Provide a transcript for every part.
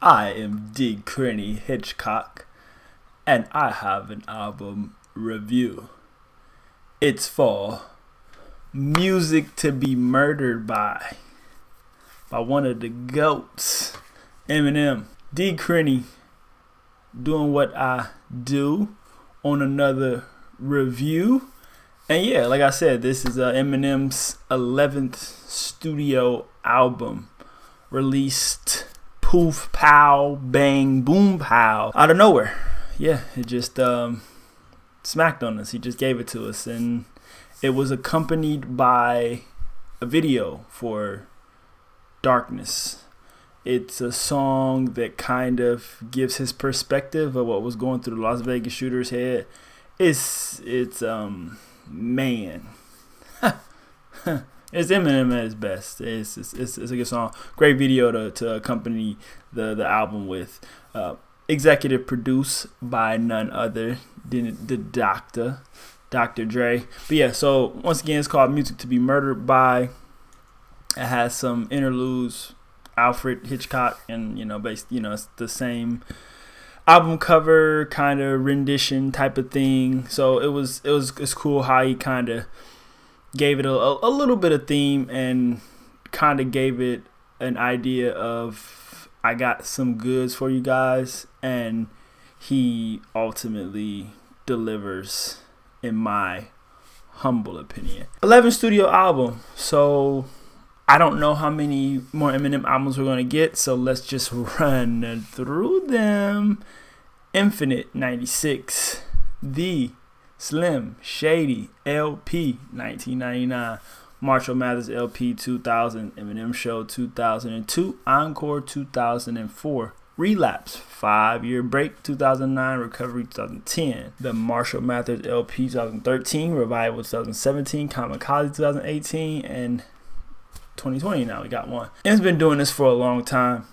I am D. Crenny Hitchcock, and I have an album review. It's for Music to Be Murdered by one of the GOATs, Eminem. D. Crenny doing what I do on another review. And yeah, like I said, this is Eminem's 11th studio album, released poof, pow, bang, boom, pow, out of nowhere. Yeah, it just smacked on us. He just gave it to us, and it was accompanied by a video for Darkness. It's a song that kind of gives his perspective of what was going through the Las Vegas shooter's head. It's man. It's Eminem at his best. It's a good song. Great video to accompany the album with. Executive produced by none other than the Dr. Dre. But yeah, so once again, it's called Music to Be Murdered by. It has some interludes, Alfred Hitchcock, and it's the same album cover kind of rendition type of thing. So it's cool how he kind of gave it a little bit of theme and kind of gave it an idea of, I got some goods for you guys, and he ultimately delivers, in my humble opinion. 11 studio album, so I don't know how many more Eminem albums we're going to get, so let's just run through them. Infinite 96, The Slim Shady LP 1999, Marshall Mathers LP 2000, Eminem Show 2002, Encore 2004, Relapse 5-year break 2009, Recovery 2010, the Marshall Mathers LP 2013, Revival 2017, Kamikaze 2018, and 2020 now we got one. It's been doing this for a long time.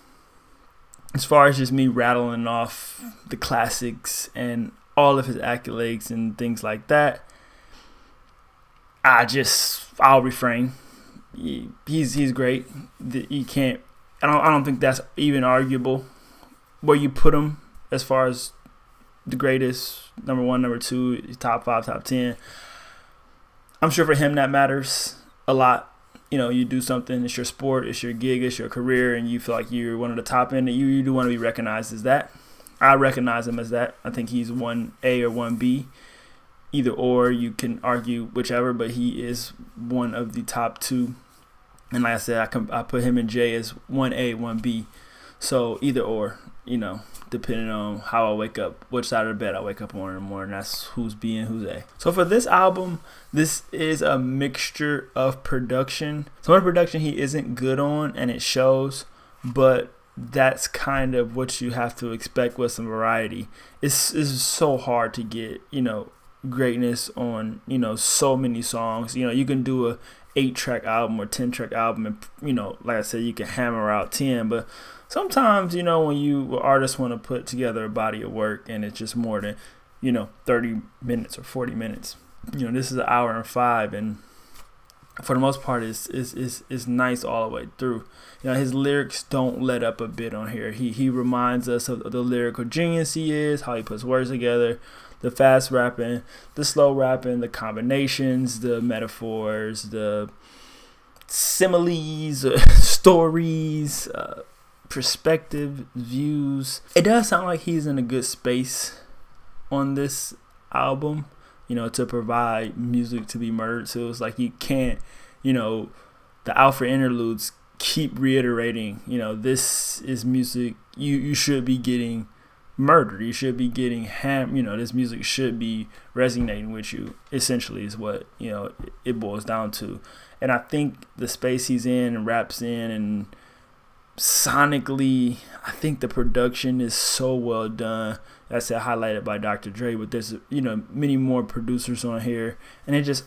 As far as just me rattling off the classics and all of his accolades and things like that, I'll refrain. He's great. You can't. I don't think that's even arguable where you put him as far as the greatest, number one, number two, top 5, top 10. I'm sure for him that matters a lot. You do something, it's your sport, it's your gig, it's your career, and you feel like you're one of the top end, and you do want to be recognized as that. I recognize him as that. I think he's 1A or 1B. Either or, you can argue whichever, but he is one of the top two. And like I said, I put him and Jay as 1A, 1B. So either or, depending on how I wake up, which side of the bed I wake up on in the morning, that's who's B and who's A. So for this album, this is a mixture of production. Some of the production he isn't good on, and it shows, but that's kind of what you have to expect with some variety. It's so hard to get, greatness on, so many songs. You can do a 8-track album or 10-track album, and like I said, you can hammer out 10, but sometimes, when you artists want to put together a body of work and it's just more than, 30 minutes or 40 minutes. This is an hour and 5, and for the most part, it's nice all the way through. His lyrics don't let up a bit on here. He reminds us of the lyrical genius he is, how he puts words together, the fast rapping, the slow rapping, the combinations, the metaphors, the similes, stories, perspective, views. It does sound like he's in a good space on this album, to provide music to be murdered. So it's like you can't, the Alfred interludes keep reiterating, this is music you should be getting murdered. You should be getting this music should be resonating with you, essentially, is what, it boils down to. And I think the space he's in and raps in, and sonically, I think the production is so well done. That's highlighted by Dr. Dre, but there's many more producers on here, and it just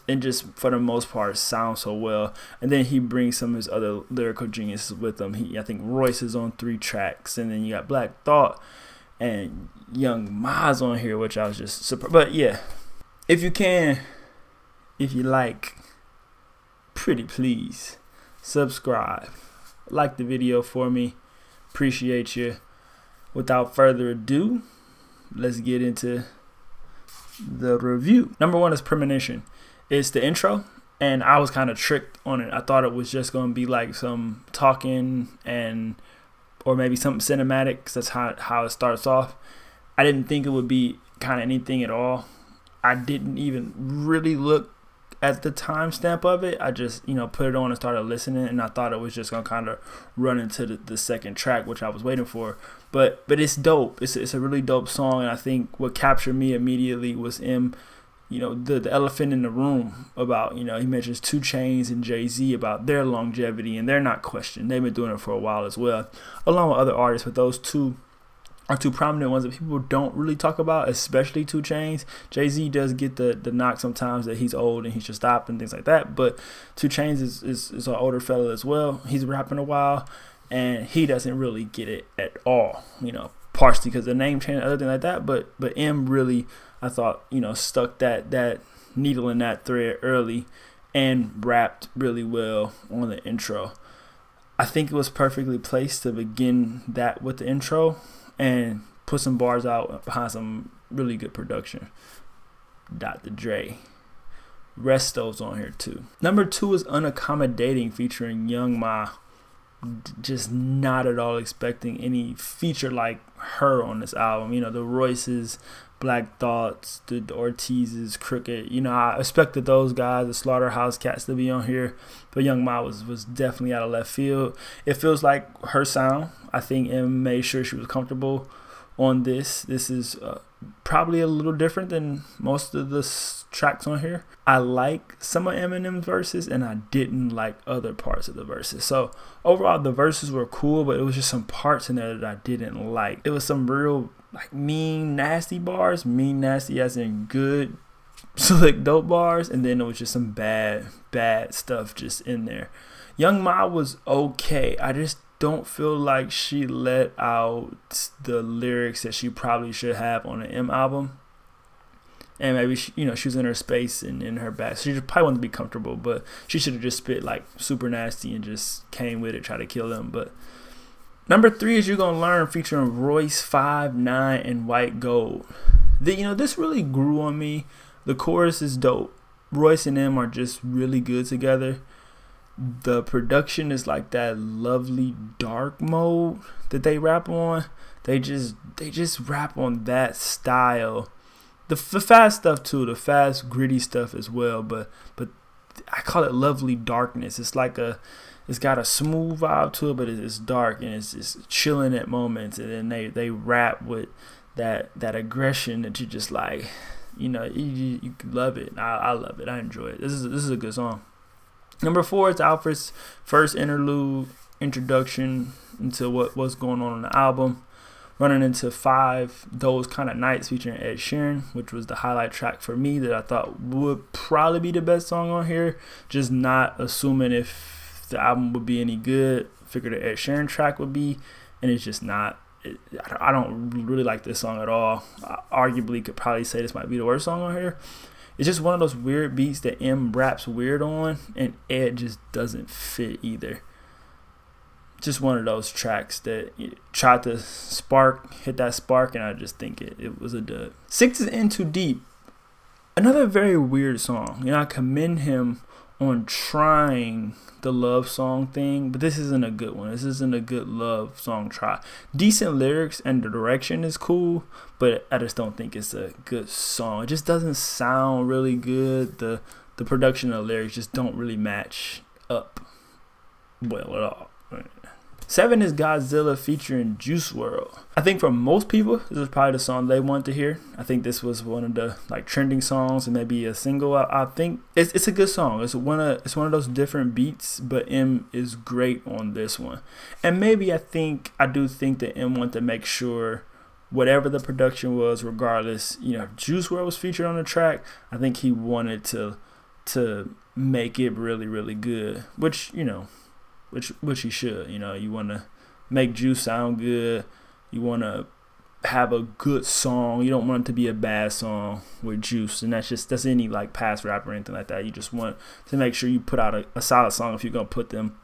for the most part sounds so well. And then he brings some of his other lyrical geniuses with him. I think Royce is on 3 tracks, and then you got Black Thought and Young Maz on here, which I was just surprised. But yeah, if you like, pretty please subscribe, like the video for me. Appreciate you. without further ado, let's get into the review. Number 1 is Premonition. It's the intro, and I was kind of tricked on it. I thought it was just going to be like some talking or maybe something cinematic, because that's how it starts off. I didn't think it would be kind of anything at all. I didn't even really look at the timestamp of it. I just, put it on and started listening, and I thought it was just gonna kind of run into the second track, which I was waiting for. But it's dope. It's a really dope song, and I think what captured me immediately was the elephant in the room about, he mentions 2 Chainz and Jay-Z about their longevity, and they're not questioned. They've been doing it for a while as well, along with other artists, but those two are 2 prominent ones that people don't really talk about, especially 2 Chainz. Jay-Z does get the knock sometimes that he's old and he should stop and things like that, but 2 Chainz is an older fella as well. He's rapping a while, and he doesn't really get it at all, partially because the name change and other things like that, but M really, I thought, stuck that needle in that thread early and rapped really well on the intro. I think it was perfectly placed to begin that with the intro and put some bars out behind some really good production. Dr. Dre. Resto's on here too. Number 2 is Unaccommodating featuring Young Ma. Just not at all expecting any feature like her on this album. The Royces, Black Thoughts, the Ortizes, Crooked. I expected those guys, the Slaughterhouse Cats, to be on here, but Young Ma was definitely out of left field. It feels like her sound. I think M made sure she was comfortable on this. This is probably a little different than most of the tracks on here. I like some of Eminem's verses, and I didn't like other parts of the verses. So overall, the verses were cool, but it was just some parts in there that I didn't like. It was some real mean, nasty bars. Mean, nasty as in good, slick, dope bars, and then it was just some bad stuff just in there. Young Ma was okay. I just don't feel like she let out the lyrics that she probably should have on an M album. And maybe she was in her space and in her bag. So she just probably wanted to be comfortable, but she should have just spit like super nasty and just came with it, try to kill them. But number 3 is You're Gonna Learn featuring Royce, 5 9 and White Gold. This really grew on me. The chorus is dope. Royce and them are just really good together. The production is like that lovely dark mode that they rap on. They just rap on that style. The fast stuff too, the fast gritty stuff as well, but I call it lovely darkness. It's like it's got a smooth vibe to it, but it's dark and it's chilling at moments, and then they rap with that aggression that you just like, you love it. I love it. I enjoy it. This is a good song. Number 4 is Alfred's first interlude, introduction into what's going on the album. Running into 5, Those Kind of Nights featuring Ed Sheeran, which was the highlight track for me that I thought would probably be the best song on here. Just not assuming if the album would be any good. Figured the Ed Sheeran track would be, and it's just not. I don't really like this song at all. I arguably could probably say this might be the worst song on here. It's just one of those weird beats that M raps weird on, and Ed just doesn't fit either. Just one of those tracks that tried to hit that spark, and I just think it was a dud. 6 is In Too Deep. Another very weird song. I commend him on trying the love song thing, but this isn't a good one. This isn't a good love song try. Decent lyrics and the direction is cool, but I just don't think it's a good song. It just doesn't sound really good. The production of the lyrics just don't really match up well at all. 7 is Godzilla featuring Juice WRLD. I think for most people, this is probably the song they want to hear. I think this was one of the trending songs and maybe a single. I think it's a good song. It's one of those different beats, but M is great on this one. And maybe I do think that M wanted to make sure whatever the production was, regardless, Juice WRLD was featured on the track. I think he wanted to make it really, really good, which he should. You want to make Juice sound good. You want to have a good song. You don't want it to be a bad song with Juice, and that's any past rapper or anything like that. You just want to make sure you put out a solid song if you're gonna put them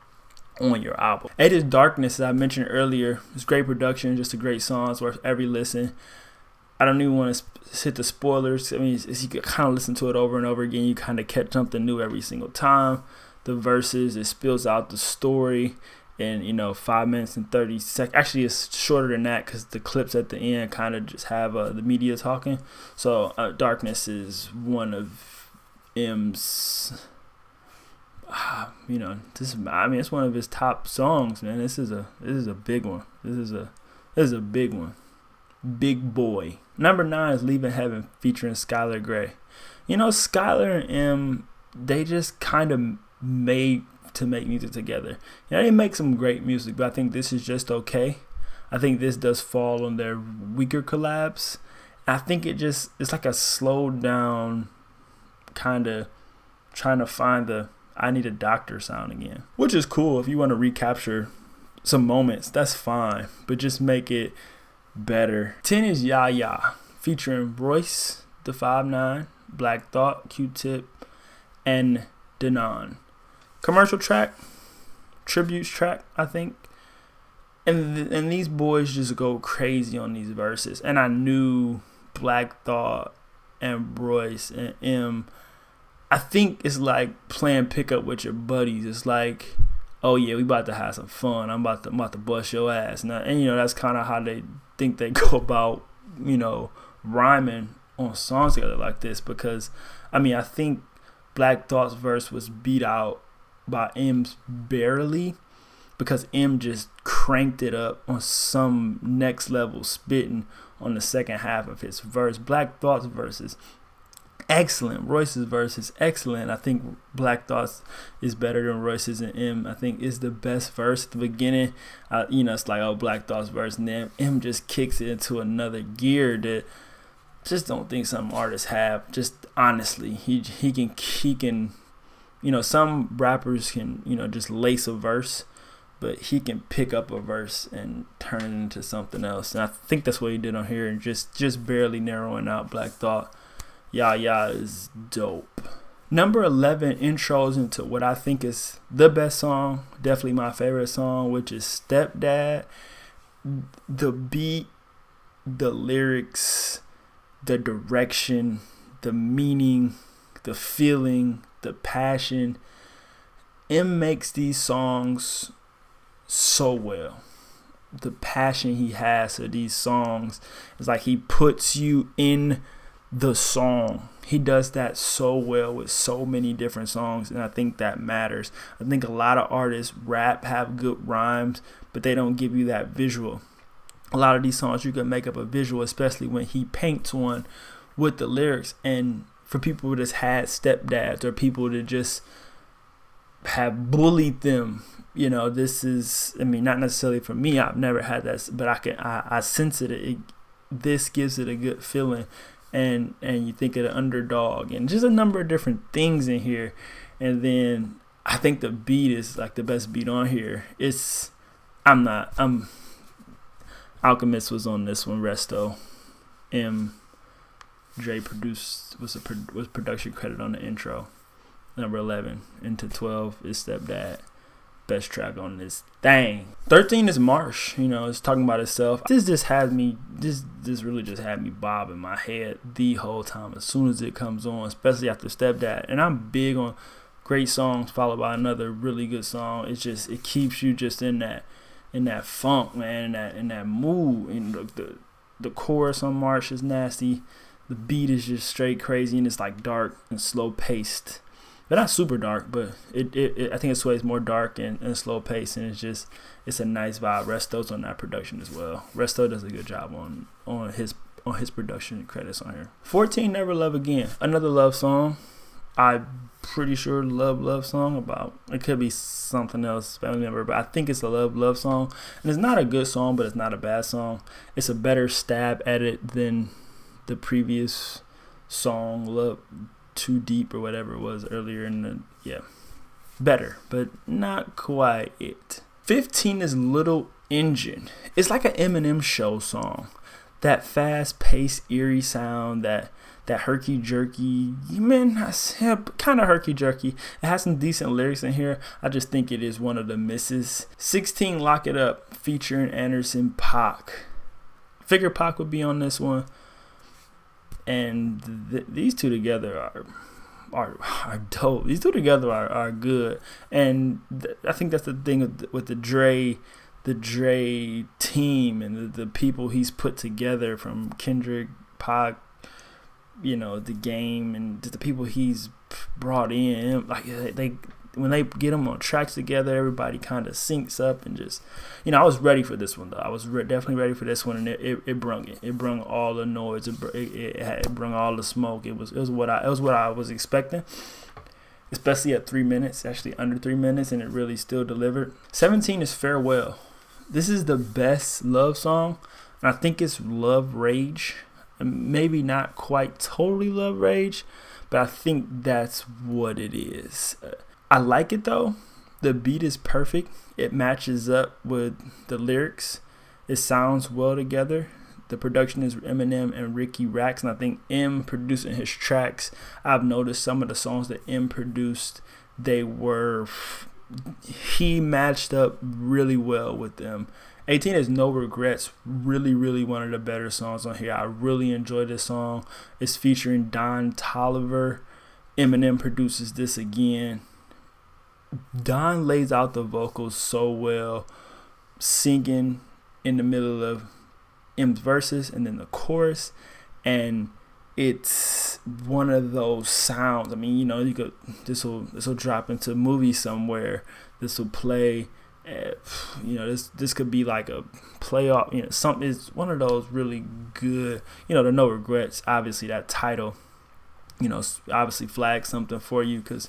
on your album. 8 is Darkness, as I mentioned earlier. It's great production, just a great song. It's worth every listen. I don't even want to hit the spoilers. I mean, you can kind of listen to it over and over again. You kind of catch something new every single time. The verses, it spills out the story in, 5 minutes and 30 seconds. Actually, it's shorter than that because the clips at the end kind of just have the media talking. So Darkness is one of M's, it's one of his top songs, man. This is a big one. This is a big one. Big boy. Number 9 is Leaving Heaven featuring Skylar Grey. Skylar and M, they just kind of made to make music together. They make some great music, but I think this is just okay. I think this does fall on their weaker collabs. I think it's like a slowed down kind of trying to find the I Need a Doctor sound again, which is cool. If you want to recapture some moments, that's fine, but just make it better. 10 is Ya Ya featuring Royce the 5'9", Black Thought, Q-Tip, and Denon. Commercial track, tributes track, I think. And these boys just go crazy on these verses. And I knew Black Thought and Royce and M, I think it's like playing pickup with your buddies. It's like, oh yeah, we about to have some fun. I'm about to bust your ass. Now, and that's kind of how they think they go about, rhyming on songs together like this. Because, I think Black Thought's verse was beat out by M's barely, because M just cranked it up on some next level spitting on the second half of his verse. Black Thought's verses excellent. Royce's verse is excellent. I think Black Thoughts is better than Royce's, and M, I think, is the best verse at the beginning. It's like, oh, Black Thought's verse, and then M just kicks it into another gear that just don't think some artists have. Just honestly, he can, some rappers can, just lace a verse, but he can pick up a verse and turn it into something else. And I think that's what he did on here, and just barely narrowing out Black Thought. Ya Ya is dope. Number 11 intros into what I think is the best song, definitely my favorite song, which is Stepdad. The beat, the lyrics, the direction, the meaning, the feeling, the passion. M makes these songs so well. The passion he has for these songs is like he puts you in the song. He does that so well with so many different songs, and I think that matters. I think a lot of artists rap, have good rhymes, but they don't give you that visual. A lot of these songs you can make up a visual, especially when he paints one with the lyrics. And for people who just had stepdads or people that just have bullied them, this is, not necessarily for me, I've never had that, but I sense it. This gives it a good feeling. And you think of the underdog and just a number of different things in here. And then I think the beat is like the best beat on here. Alchemist was on this one. Resto, Dre produced, was production credit on the intro. Number 11 into 12 is Stepdad. Best track on this thing. 13 is Marsh. It's talking about itself. This really just had me bobbing my head the whole time as soon as it comes on, especially after Stepdad. And I'm big on great songs followed by another really good song. It keeps you just in that funk, man, in that mood. And the chorus on Marsh is nasty. The beat is just straight crazy, and it's like dark and slow paced. But not super dark, but I think it sways more dark and slow pace, and it's a nice vibe. Resto's on that production as well. Resto does a good job on his production credits on here. 14, Never Love Again, another love song. I'm pretty sure love song about, it could be something else, family member, but I think it's a love song, and it's not a good song, but it's not a bad song. It's a better stab at it than the previous song, Love Too Deep or whatever it was earlier better, but not quite it. 15 is Little Engine. It's like an Eminem show song. That fast-paced, eerie sound, that that herky jerky, man, kind of herky jerky. It has some decent lyrics in here. I just think it is one of the misses. 16, Lock It Up, featuring Anderson .Paak. Figure Pac would be on this one, and these two together are dope. These two together are good, and I think that's the thing with the Dre team and the people he's put together, from Kendrick, Pac, you know, The Game, and just the people he's brought in. Like when they get them on tracks together, everybody kind of syncs up, and just, you know, I was ready for this one though. I was definitely ready for this one, and it brung it. It brung all the noise. It brung all the smoke. It was what I was expecting, especially at 3 minutes, actually under 3 minutes, and it really still delivered. 17 is Farewell. This is the best love song, and I think it's Love Rage. Maybe not quite totally Love Rage, but I think that's what it is. I like it though. The beat is perfect. It matches up with the lyrics. It sounds well together. The production is Eminem and Ricky Rax, and I think M producing his tracks. I've noticed some of the songs that M produced, he matched up really well with them. 18 is No Regrets. Really one of the better songs on here. I really enjoy this song. It's featuring Don Toliver. Eminem produces this again. Don lays out the vocals so well, singing in the middle of M's verses and then the chorus, and it's one of those sounds. I mean, you know, this will drop into a movie somewhere. This will play. You know, this could be like a playoff. You know, something is one of those really good. You know, the No Regrets. Obviously, that title, you know, obviously flags something for you, because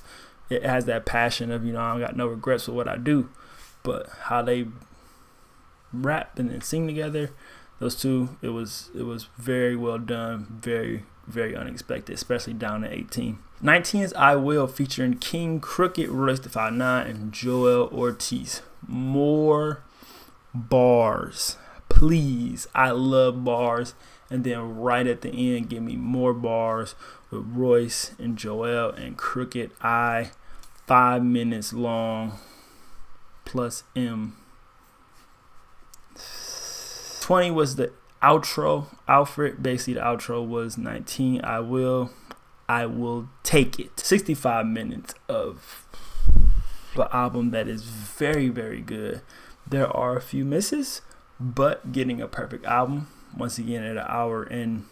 it has that passion of, you know, I don't got no regrets for what I do. But how they rap and then sing together, those two, it was very well done, very unexpected, especially down to 18. 19 is I Will, featuring King Crooked, Royce da 5'9", and Joel Ortiz. More bars, please. I love bars. And then right at the end, give me more bars with Royce and Joel and Crooked I. 5 minutes long, plus M. 20 was the outro. Alfred, basically the outro was 19. I Will Take It. 65 minutes of the album that is very good. There are a few misses, but getting a perfect album. Once again, at 1 hour and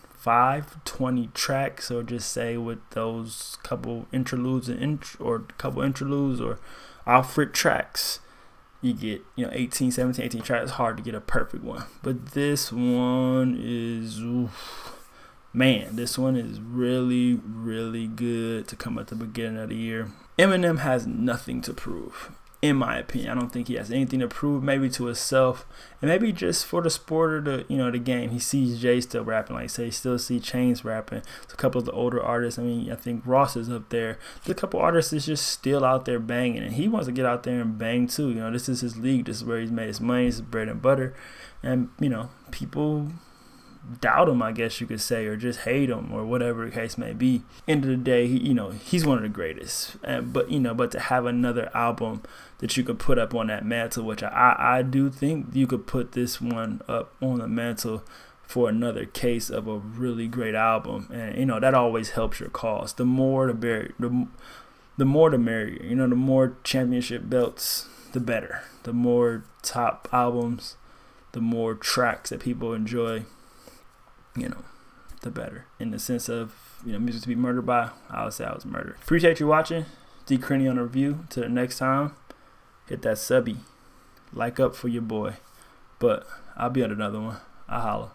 20 tracks, or just say with those couple interludes or Alfred tracks, you get, you know, 18 tracks. It's hard to get a perfect one, but this one is, man, this one is really good to come at the beginning of the year. Eminem has nothing to prove, in my opinion. I don't think he has anything to prove, maybe to himself, and maybe just for the sport or the game. He sees Jay still rapping, like I say, still see Chainz rapping. It's a couple of the older artists. I mean, I think Ross is up there. There's a couple artists that's just still out there banging, and he wants to get out there and bang too. You know, this is his league. This is where he's made his money. This is bread and butter, and you know, people doubt him, I guess you could say, or just hate him, or whatever the case may be. End of the day, he's one of the greatest. But to have another album that you could put up on that mantle, which I do think you could put this one up on the mantle for another case of a really great album, and you know that always helps your cause. The more the merrier. You know, the more championship belts, the better. The more top albums, the more tracks that people enjoy, you know, the better. In the sense of, you know, music to be murdered by, I would say I was murdered. Appreciate you watching. D. Crenny on the review. Till the next time, hit that subby. Like up for your boy. But I'll be on another one. I'll holla.